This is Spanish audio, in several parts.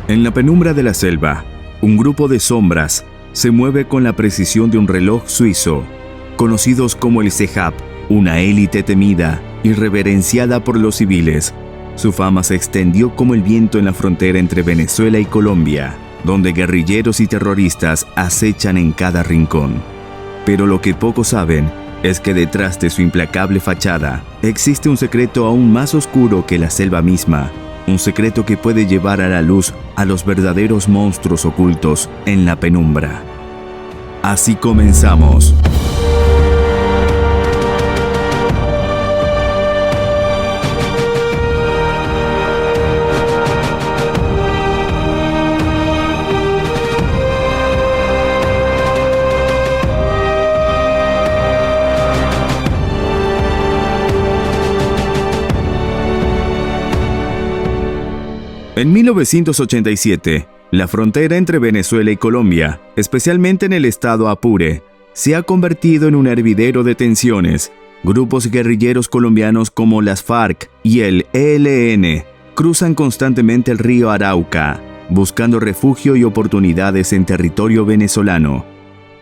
En la penumbra de la selva, un grupo de sombras se mueve con la precisión de un reloj suizo, conocidos como el CEJAP, una élite temida y reverenciada por los civiles. Su fama se extendió como el viento en la frontera entre Venezuela y Colombia, donde guerrilleros y terroristas acechan en cada rincón. Pero lo que pocos saben es que detrás de su implacable fachada existe un secreto aún más oscuro que la selva misma, un secreto que puede llevar a la luz a los verdaderos monstruos ocultos en la penumbra. Así comenzamos. En 1987, la frontera entre Venezuela y Colombia, especialmente en el estado Apure, se ha convertido en un hervidero de tensiones. Grupos guerrilleros colombianos como las FARC y el ELN cruzan constantemente el río Arauca, buscando refugio y oportunidades en territorio venezolano.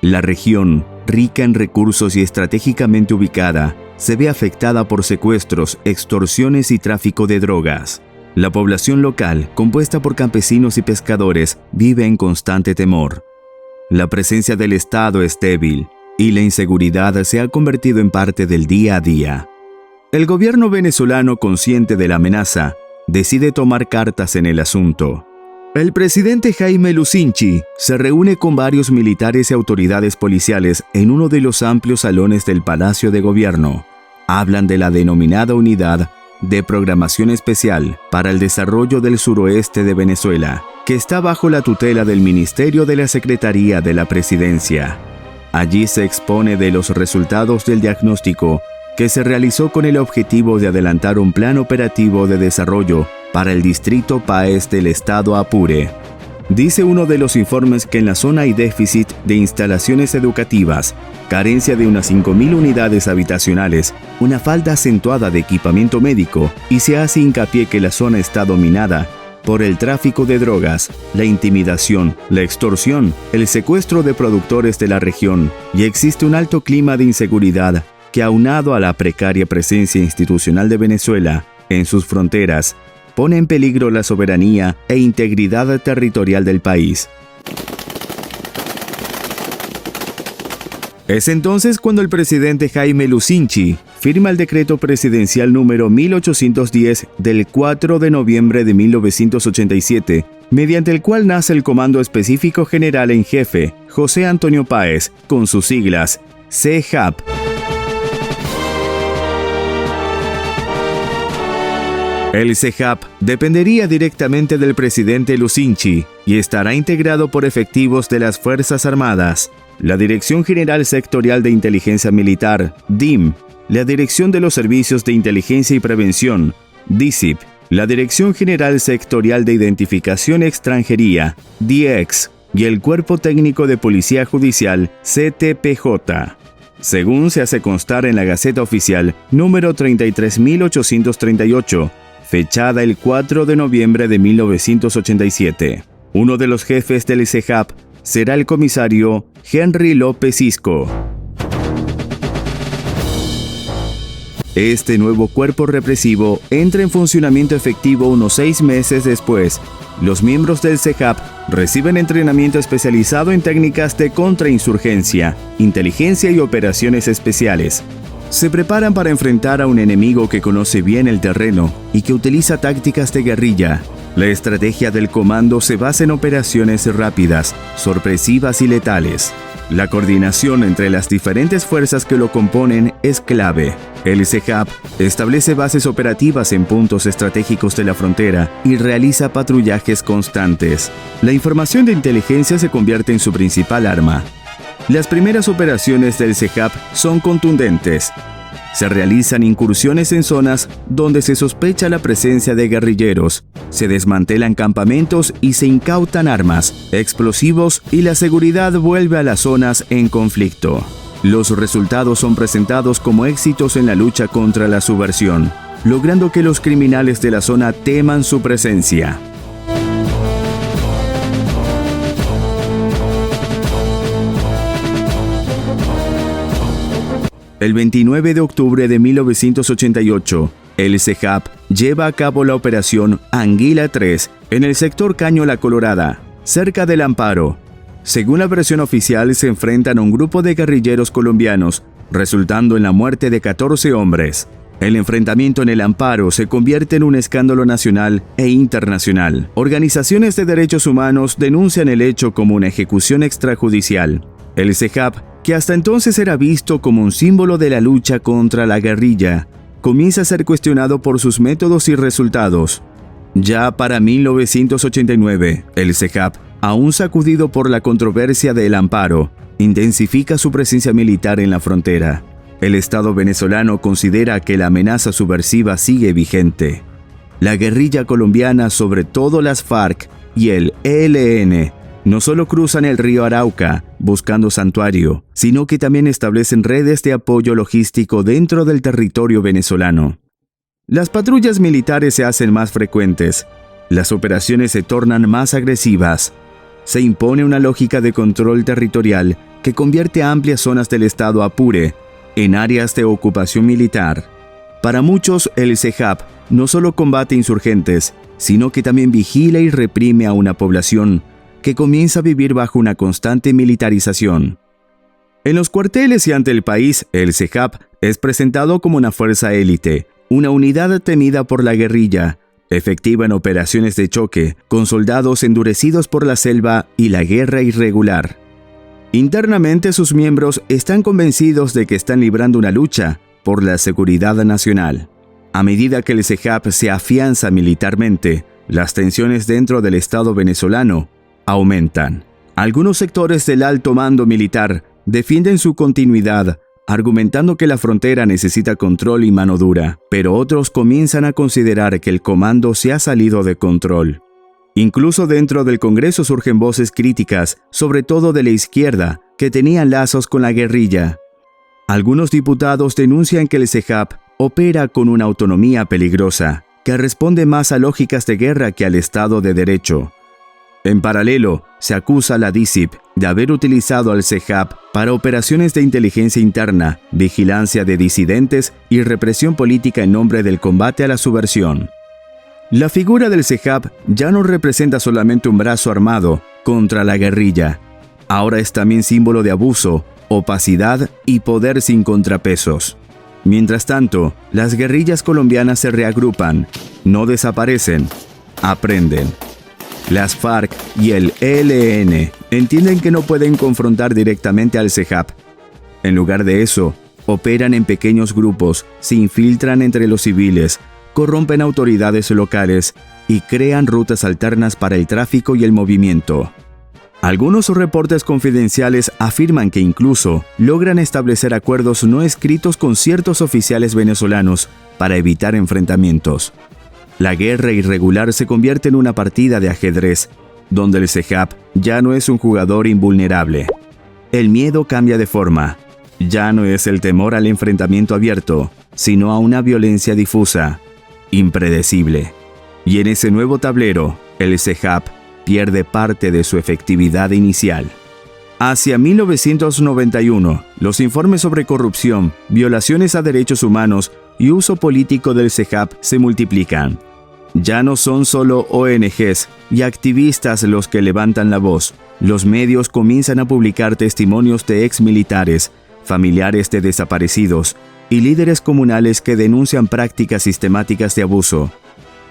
La región, rica en recursos y estratégicamente ubicada, se ve afectada por secuestros, extorsiones y tráfico de drogas. La población local, compuesta por campesinos y pescadores, vive en constante temor. La presencia del Estado es débil y la inseguridad se ha convertido en parte del día a día. El gobierno venezolano, consciente de la amenaza, decide tomar cartas en el asunto. El presidente Jaime Lucinchi se reúne con varios militares y autoridades policiales en uno de los amplios salones del Palacio de Gobierno. Hablan de la denominada Unidad de Programación Especial para el Desarrollo del Suroeste de Venezuela, que está bajo la tutela del Ministerio de la Secretaría de la Presidencia. Allí se expone de los resultados del diagnóstico que se realizó con el objetivo de adelantar un plan operativo de desarrollo para el distrito Páez del estado Apure. Dice uno de los informes que en la zona hay déficit de instalaciones educativas, carencia de unas 5.000 unidades habitacionales, una falta acentuada de equipamiento médico y se hace hincapié que la zona está dominada por el tráfico de drogas, la intimidación, la extorsión, el secuestro de productores de la región y existe un alto clima de inseguridad que, aunado a la precaria presencia institucional de Venezuela en sus fronteras, pone en peligro la soberanía e integridad territorial del país. Es entonces cuando el presidente Jaime Lucinchi firma el decreto presidencial número 1810 del 4 de noviembre de 1987, mediante el cual nace el Comando Específico General en Jefe, José Antonio Páez, con sus siglas CEJAP. El CEJAP dependería directamente del presidente Lucinchi y estará integrado por efectivos de las Fuerzas Armadas, la Dirección General Sectorial de Inteligencia Militar, DIM, la Dirección de los Servicios de Inteligencia y Prevención, DICIP, la Dirección General Sectorial de Identificación y Extranjería, DIEX, y el Cuerpo Técnico de Policía Judicial, CTPJ. Según se hace constar en la Gaceta Oficial número 33.838, fechada el 4 de noviembre de 1987. Uno de los jefes del CEJAP será el comisario Henry López Isco. Este nuevo cuerpo represivo entra en funcionamiento efectivo unos 6 meses después. Los miembros del CEJAP reciben entrenamiento especializado en técnicas de contrainsurgencia, inteligencia y operaciones especiales. Se preparan para enfrentar a un enemigo que conoce bien el terreno y que utiliza tácticas de guerrilla. La estrategia del comando se basa en operaciones rápidas, sorpresivas y letales. La coordinación entre las diferentes fuerzas que lo componen es clave. El CEJAP establece bases operativas en puntos estratégicos de la frontera y realiza patrullajes constantes. La información de inteligencia se convierte en su principal arma. Las primeras operaciones del CEJAP son contundentes. Se realizan incursiones en zonas donde se sospecha la presencia de guerrilleros, se desmantelan campamentos y se incautan armas, explosivos y la seguridad vuelve a las zonas en conflicto. Los resultados son presentados como éxitos en la lucha contra la subversión, logrando que los criminales de la zona teman su presencia. El 29 de octubre de 1988, el CEJAP lleva a cabo la operación Anguila 3 en el sector Caño La Colorada, cerca del Amparo. Según la versión oficial, se enfrentan a un grupo de guerrilleros colombianos, resultando en la muerte de 14 hombres. El enfrentamiento en el Amparo se convierte en un escándalo nacional e internacional. Organizaciones de derechos humanos denuncian el hecho como una ejecución extrajudicial. El CEJAP, que hasta entonces era visto como un símbolo de la lucha contra la guerrilla, comienza a ser cuestionado por sus métodos y resultados. Ya para 1989, el CEJAP, aún sacudido por la controversia del Amparo, intensifica su presencia militar en la frontera. El Estado venezolano considera que la amenaza subversiva sigue vigente. La guerrilla colombiana, sobre todo las FARC y el ELN, no solo cruzan el río Arauca buscando santuario, sino que también establecen redes de apoyo logístico dentro del territorio venezolano. Las patrullas militares se hacen más frecuentes, las operaciones se tornan más agresivas, se impone una lógica de control territorial que convierte amplias zonas del estado Apure en áreas de ocupación militar. Para muchos, el CEJAP no solo combate insurgentes, sino que también vigila y reprime a una población que comienza a vivir bajo una constante militarización. En los cuarteles y ante el país, el CEJAP es presentado como una fuerza élite, una unidad temida por la guerrilla, efectiva en operaciones de choque, con soldados endurecidos por la selva y la guerra irregular. Internamente, sus miembros están convencidos de que están librando una lucha por la seguridad nacional. A medida que el CEJAP se afianza militarmente, las tensiones dentro del Estado venezolano aumentan. Algunos sectores del alto mando militar defienden su continuidad, argumentando que la frontera necesita control y mano dura, pero otros comienzan a considerar que el comando se ha salido de control. Incluso dentro del Congreso surgen voces críticas, sobre todo de la izquierda, que tenían lazos con la guerrilla. Algunos diputados denuncian que el CEJAP opera con una autonomía peligrosa, que responde más a lógicas de guerra que al Estado de Derecho. En paralelo, se acusa a la DICIP de haber utilizado al CEJAP para operaciones de inteligencia interna, vigilancia de disidentes y represión política en nombre del combate a la subversión. La figura del CEJAP ya no representa solamente un brazo armado contra la guerrilla. Ahora es también símbolo de abuso, opacidad y poder sin contrapesos. Mientras tanto, las guerrillas colombianas se reagrupan, no desaparecen, aprenden. Las FARC y el ELN entienden que no pueden confrontar directamente al CEJAP. En lugar de eso, operan en pequeños grupos, se infiltran entre los civiles, corrompen autoridades locales y crean rutas alternas para el tráfico y el movimiento. Algunos reportes confidenciales afirman que incluso logran establecer acuerdos no escritos con ciertos oficiales venezolanos para evitar enfrentamientos. La guerra irregular se convierte en una partida de ajedrez, donde el CEJAP ya no es un jugador invulnerable. El miedo cambia de forma. Ya no es el temor al enfrentamiento abierto, sino a una violencia difusa, impredecible. Y en ese nuevo tablero, el CEJAP pierde parte de su efectividad inicial. Hacia 1991, los informes sobre corrupción, violaciones a derechos humanos y uso político del CEJAP se multiplican. Ya no son solo ONGs y activistas los que levantan la voz. Los medios comienzan a publicar testimonios de exmilitares, familiares de desaparecidos y líderes comunales que denuncian prácticas sistemáticas de abuso.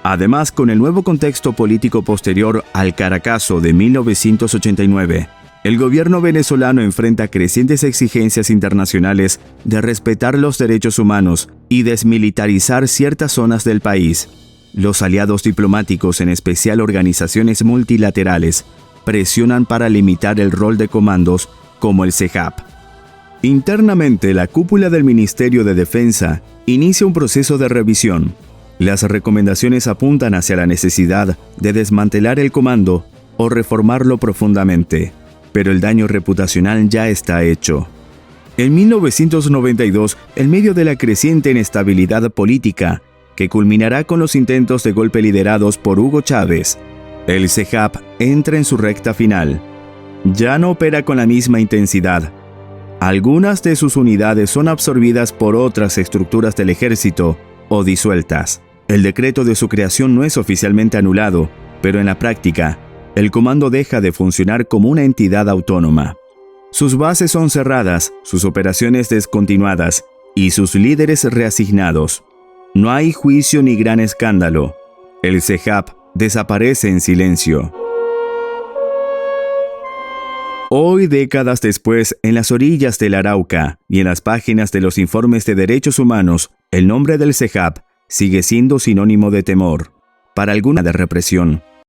Además, con el nuevo contexto político posterior al Caracazo de 1989, el gobierno venezolano enfrenta crecientes exigencias internacionales de respetar los derechos humanos y desmilitarizar ciertas zonas del país. Los aliados diplomáticos, en especial organizaciones multilaterales, presionan para limitar el rol de comandos como el CEJAP. Internamente, la cúpula del Ministerio de Defensa inicia un proceso de revisión. Las recomendaciones apuntan hacia la necesidad de desmantelar el comando o reformarlo profundamente, pero el daño reputacional ya está hecho. En 1992, en medio de la creciente inestabilidad política, que culminará con los intentos de golpe liderados por Hugo Chávez, el CEJAP entra en su recta final. Ya no opera con la misma intensidad. Algunas de sus unidades son absorbidas por otras estructuras del ejército o disueltas. El decreto de su creación no es oficialmente anulado, pero en la práctica, el comando deja de funcionar como una entidad autónoma. Sus bases son cerradas, sus operaciones descontinuadas y sus líderes reasignados. No hay juicio ni gran escándalo. El CEJAP desaparece en silencio. Hoy, décadas después, en las orillas del Arauca y en las páginas de los informes de derechos humanos, el nombre del CEJAP sigue siendo sinónimo de temor, para alguna de represión.